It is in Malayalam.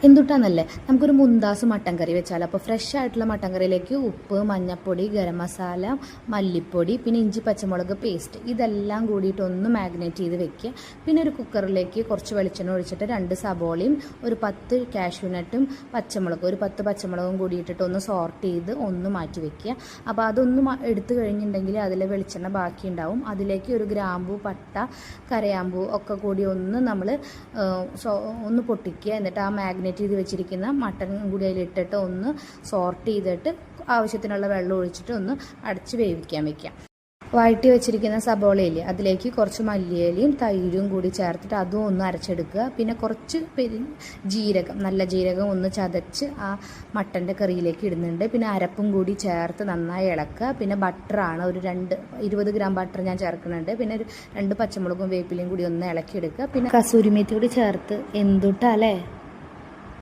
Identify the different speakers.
Speaker 1: എന്തുട്ടാന്നല്ലേ നമുക്കൊരു മുന്താസ് മട്ടൻ കറി വെച്ചാൽ അപ്പോൾ ഫ്രഷ് ആയിട്ടുള്ള മട്ടൻ കറിയിലേക്ക് ഉപ്പ്, മഞ്ഞൾപ്പൊടി, ഗരം മസാല, മല്ലിപ്പൊടി, പിന്നെ ഇഞ്ചി പച്ചമുളക് പേസ്റ്റ് ഇതെല്ലാം കൂടിയിട്ട് ഒന്ന് മാഗ്നേറ്റ് ചെയ്ത് വെക്കുക. പിന്നെ ഒരു കുക്കറിലേക്ക് കുറച്ച് വെളിച്ചെണ്ണ ഒഴിച്ചിട്ട് 2 സബോളയും ഒരു 10 കാഷ്യൂനട്ടും പച്ചമുളകും ഒരു 10 പച്ചമുളകും കൂടി ഇട്ടിട്ട് ഒന്ന് സോർട്ട് ചെയ്ത് ഒന്ന് മാറ്റി വെക്കുക. അപ്പോൾ അതൊന്ന് എടുത്തു കഴിഞ്ഞിട്ടുണ്ടെങ്കിൽ അതിൽ വെളിച്ചെണ്ണ ബാക്കി ഉണ്ടാവും. അതിലേക്ക് ഒരു ഗ്രാമ്പൂ, പട്ട, കരയാമ്പൂ ഒക്കെ കൂടി ഒന്ന് നമ്മൾ ഒന്ന് പൊട്ടിക്കുക. എന്നിട്ട് ആ മാഗ്നേറ്റ് ചെയ്ത് വെച്ചിരിക്കുന്ന മട്ടൻ കൂടി അതിലിട്ടിട്ട് ഒന്ന് സോർട്ട് ചെയ്തിട്ട് ആവശ്യത്തിനുള്ള വെള്ളം ഒഴിച്ചിട്ട് ഒന്ന് അടച്ച് വേവിക്കാൻ വെക്കാം. വഴറ്റി വെച്ചിരിക്കുന്ന സബോളയില്ലേ അതിലേക്ക് കുറച്ച് മല്ലിയിലയും തൈരും കൂടി ചേർത്തിട്ട് അതും ഒന്ന് അരച്ചെടുക്കുക. പിന്നെ കുറച്ച് ജീരകം, നല്ല ജീരകം ഒന്ന് ചതച്ച് ആ മട്ടൻ്റെ കറിയിലേക്ക് ഇടുന്നുണ്ട്. പിന്നെ അരപ്പും കൂടി ചേർത്ത് നന്നായി ഇളക്കുക. പിന്നെ ബട്ടറാണ് ഒരു 20 ഗ്രാം ബട്ടർ ഞാൻ ചേർക്കുന്നുണ്ട്. പിന്നെ ഒരു 2 പച്ചമുളകും വേപ്പിലയും കൂടി ഒന്ന് ഇളക്കിയെടുക്കുക. പിന്നെ കസൂരി മേത്തി കൂടി ചേർത്ത് എന്തുട്ടാ അല്ലേ.